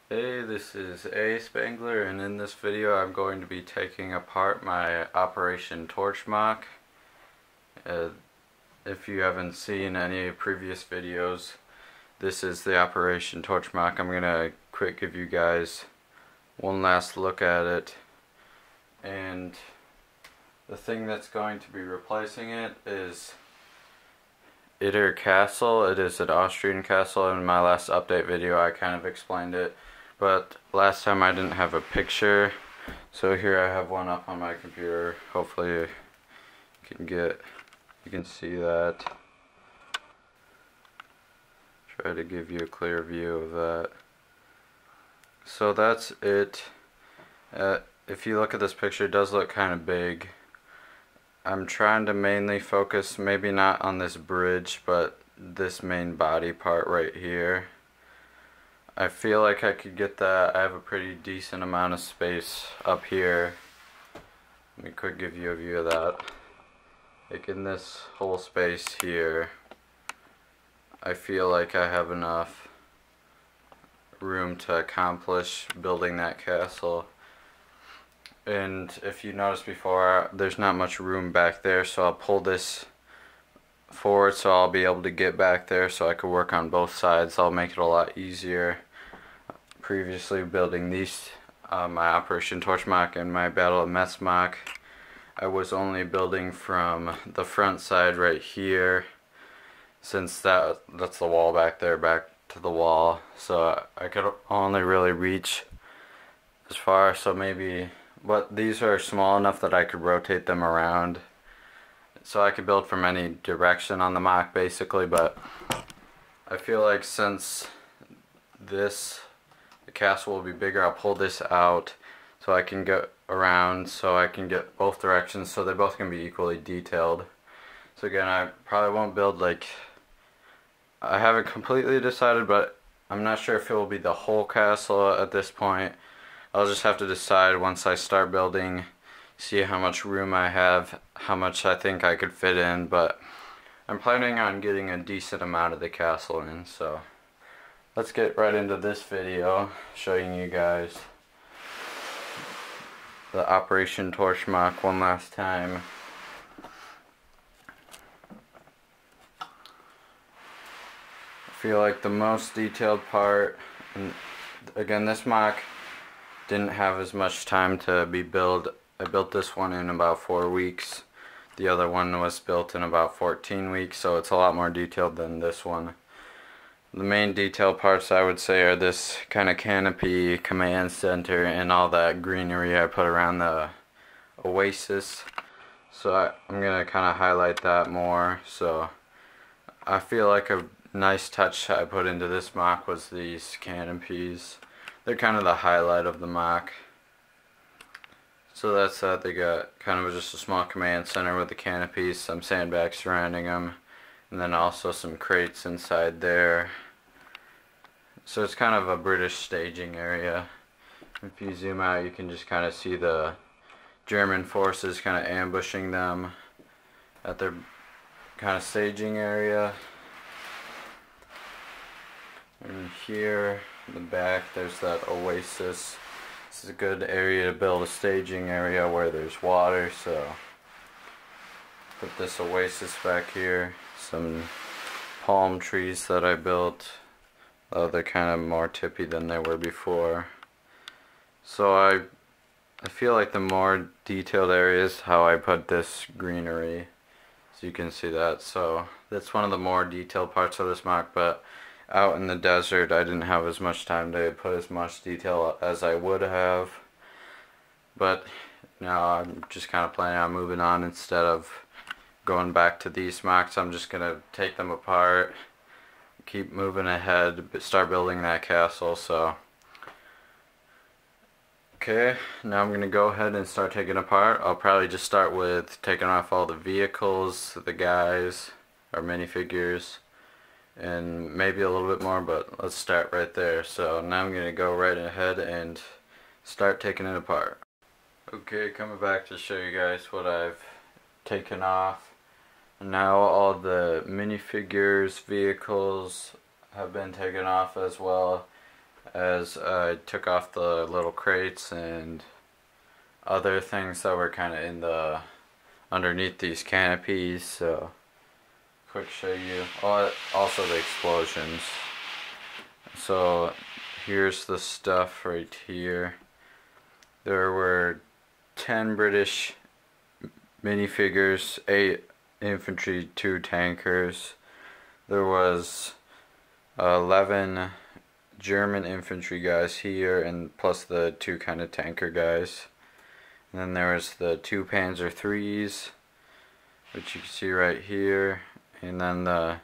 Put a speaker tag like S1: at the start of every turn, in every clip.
S1: Hey, this is ASpengler, and in this video I'm going to be taking apart my Operation Torch MOC. If you haven't seen any previous videos, this is the Operation Torch MOC. I'm going to quick give you guys one last look at it. And the thing that's going to be replacing it is Castle. It is an Austrian castle. In my last update video I kind of explained it, but last time I didn't have a picture, so here I have one up on my computer. Hopefully you can see that. Try to give you a clear view of that. So that's it. If you look at this picture, it does look kind of big. I'm trying to mainly focus, maybe not on this bridge, but this main body part right here. I feel like I could get that. I have a pretty decent amount of space up here. Let me quick give you a view of that. Like in this whole space here, I feel like I have enough room to accomplish building that castle. And if you noticed before, there's not much room back there, so I'll pull this forward so I'll be able to get back there so I could work on both sides. I'll make it a lot easier. Previously building these, my Operation Torch MOC and my Battle of Metz MOC, I was only building from the front side right here, since that's the wall back there, back to the wall, so I could only really reach as far, so maybe, but these are small enough that I could rotate them around, so I could build from any direction on the MOC basically. But I feel like since the castle will be bigger, I'll pull this out so I can get around, so I can get both directions, so they're both going to be equally detailed. So again, I probably won't build, like, I haven't completely decided, but I'm not sure if it will be the whole castle at this point. I'll just have to decide once I start building, see how much room I have, how much I think I could fit in, but I'm planning on getting a decent amount of the castle in, so let's get right into this video, showing you guys the Operation Torch MOC one last time. I feel like the most detailed part, and again, this MOC didn't have as much time to be built. I built this one in about 4 weeks. The other one was built in about 14 weeks, so it's a lot more detailed than this one. The main detailed parts I would say are this kind of canopy, command center, and all that greenery I put around the oasis. So I'm going to kind of highlight that more. So I feel like a nice touch I put into this MOC was these canopies. They're kind of the highlight of the MOC. So that's that. They got kind of just a small command center with the canopies, some sandbags surrounding them, and then also some crates inside there. So it's kind of a British staging area. If you zoom out, you can just kind of see the German forces kind of ambushing them at their kind of staging area. And here in the back, there's that oasis. This is a good area to build a staging area where there's water, so put this oasis back here. Some palm trees that I built, though they're kind of more tippy than they were before. So I feel like the more detailed areas, how I put this greenery, so you can see that. So that's one of the more detailed parts of this MOC, but out in the desert I didn't have as much time to put as much detail as I would have. But now I'm just kind of planning on moving on. Instead of going back to these MOCs, I'm just gonna take them apart, keep moving ahead, start building that castle. So okay, now I'm gonna go ahead and start taking apart. I'll probably just start with taking off all the vehicles, the guys, or minifigures, and maybe a little bit more, but let's start right there. So now I'm gonna go right ahead and start taking it apart. Okay, coming back to show you guys what I've taken off. Now all the minifigures, vehicles have been taken off as well, as I took off the little crates and other things that were kind of in the underneath these canopies. So quick show you also the explosions. So here's the stuff right here. There were 10 British minifigures, 8 infantry, 2 tankers. There was 11 German infantry guys here, and plus the 2 kind of tanker guys. And then there was the 2 Panzer IIIs, which you can see right here. And then the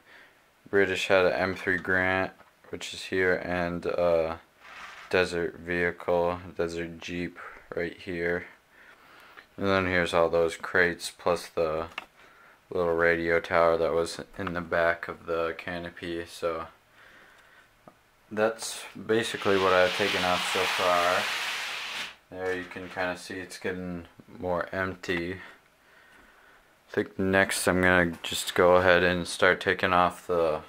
S1: British had an M3 Grant, which is here, and a desert vehicle, desert jeep right here. And then here's all those crates plus the little radio tower that was in the back of the canopy. So that's basically what I've taken off so far. There you can kind of see it's getting more empty. I think next I'm gonna just go ahead and start taking off the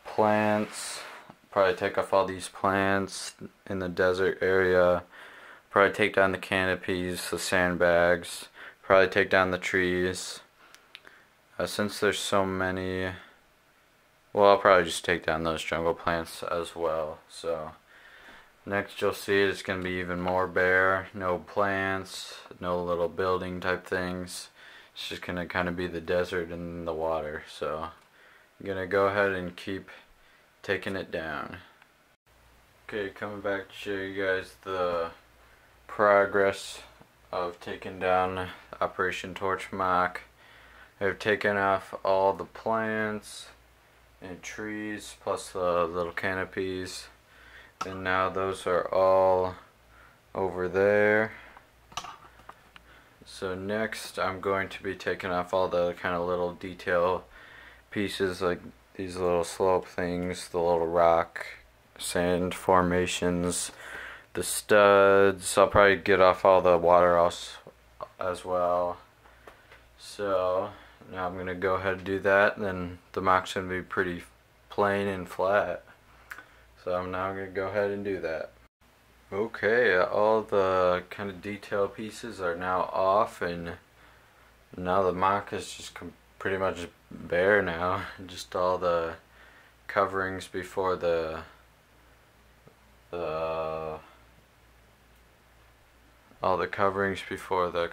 S1: plants. Probably take off all these plants in the desert area. Probably take down the canopies, the sandbags. Probably take down the trees. Since there's so many, well, I'll probably just take down those jungle plants as well. So next you'll see it's going to be even more bare. No plants, no little building type things. It's just going to kind of be the desert and the water. So I'm going to go ahead and keep taking it down. Okay, coming back to show you guys the progress of taking down Operation Torch MOC. I've taken off all the plants and trees plus the little canopies, and now those are all over there. So next I'm going to be taking off all the kind of little detail pieces, like these little slope things, the little rock sand formations, the studs. I'll probably get off all the water as well. So now I'm gonna go ahead and do that, and then the MOC's gonna be pretty plain and flat. So I'm now gonna go ahead and do that. Okay, all the kind of detail pieces are now off, and now the MOC is just pretty much bare now. Just all the coverings before the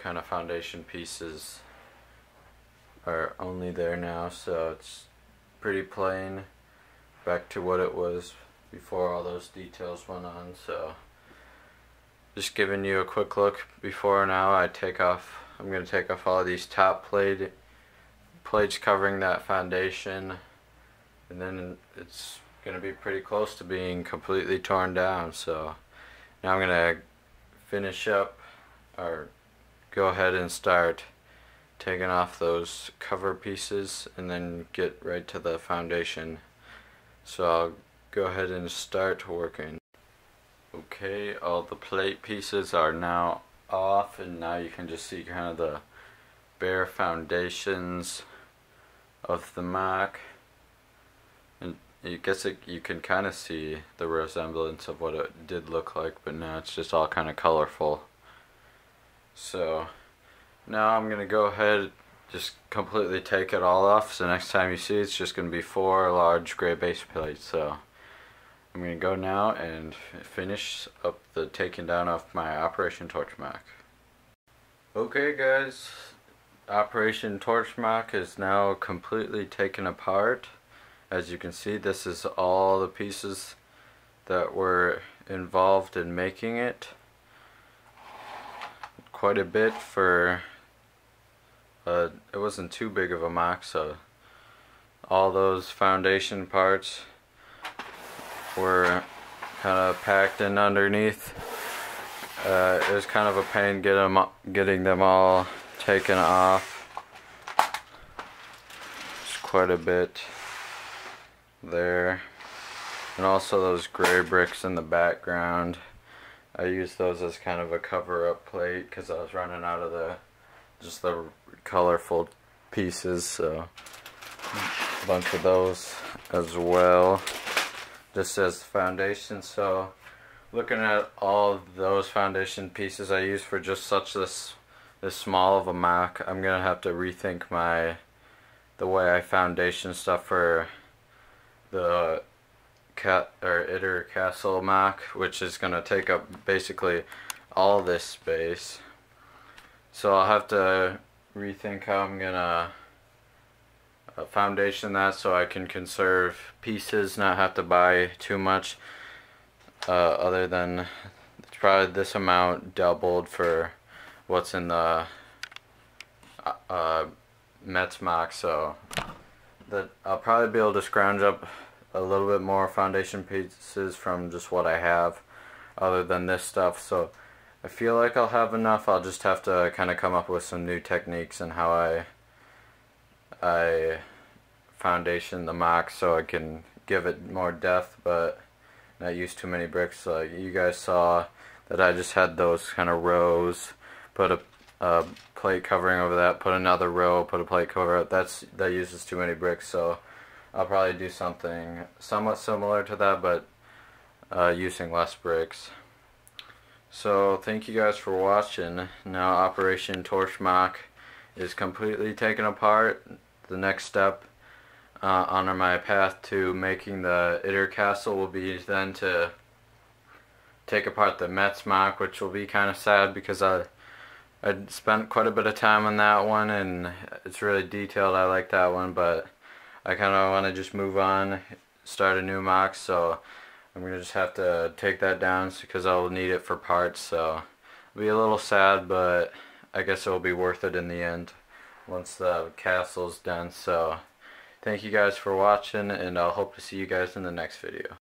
S1: kind of foundation pieces are only there now, so it's pretty plain, back to what it was before all those details went on. So just giving you a quick look before and now. I'm going to take off all of these top plates covering that foundation, and then it's going to be pretty close to being completely torn down. So now I'm going to finish up, or go ahead and start taking off those cover pieces and then get right to the foundation. So I'll go ahead and start working. Okay, all the plate pieces are now off, and now you can just see kind of the bare foundations of the MOC. And I guess you can kind of see the resemblance of what it did look like, but now it's just all kind of colorful. So now I'm going to go ahead, just completely take it all off, so next time you see it's just going to be 4 large gray base plates. So I'm going to go now and finish up the taking down of my Operation Torch MOC. Okay guys, Operation Torch MOC is now completely taken apart. As you can see, this is all the pieces that were involved in making it. Quite a bit for it wasn't too big of a MOC, so all those foundation parts were kind of packed in underneath. It was kind of a pain getting them all taken off. It's quite a bit there, and also those gray bricks in the background. I used those as kind of a cover-up plate because I was running out of the colorful pieces, so a bunch of those as well. just as the foundation. So looking at all of those foundation pieces I use for just this small of a MOC, I'm gonna have to rethink the way I foundation stuff for the Austrian Castle MOC, which is gonna take up basically all this space. So I'll have to rethink how I'm gonna foundation that so I can conserve pieces, not have to buy too much, other than it's probably this amount doubled for what's in the Metz MOC, so that I'll probably be able to scrounge up a little bit more foundation pieces from just what I have other than this stuff. So I feel like I'll have enough. I'll just have to kind of come up with some new techniques and how I foundation the MOC so I can give it more depth but not use too many bricks. You guys saw that I just had those kind of rows, put a plate covering over that, put another row, put a plate cover. That uses too many bricks, so I'll probably do something somewhat similar to that, but using less bricks. So thank you guys for watching. Now Operation Torch MOC is completely taken apart. The next step on my path to making the Austrian Castle will be then to take apart the Metz MOC, which will be kind of sad because I spent quite a bit of time on that one and it's really detailed. I like that one, but I kind of want to just move on, start a new MOC, so I'm going to just have to take that down because I'll need it for parts. So it'll be a little sad, but I guess it'll be worth it in the end once the castle's done. So thank you guys for watching, and I'll hope to see you guys in the next video.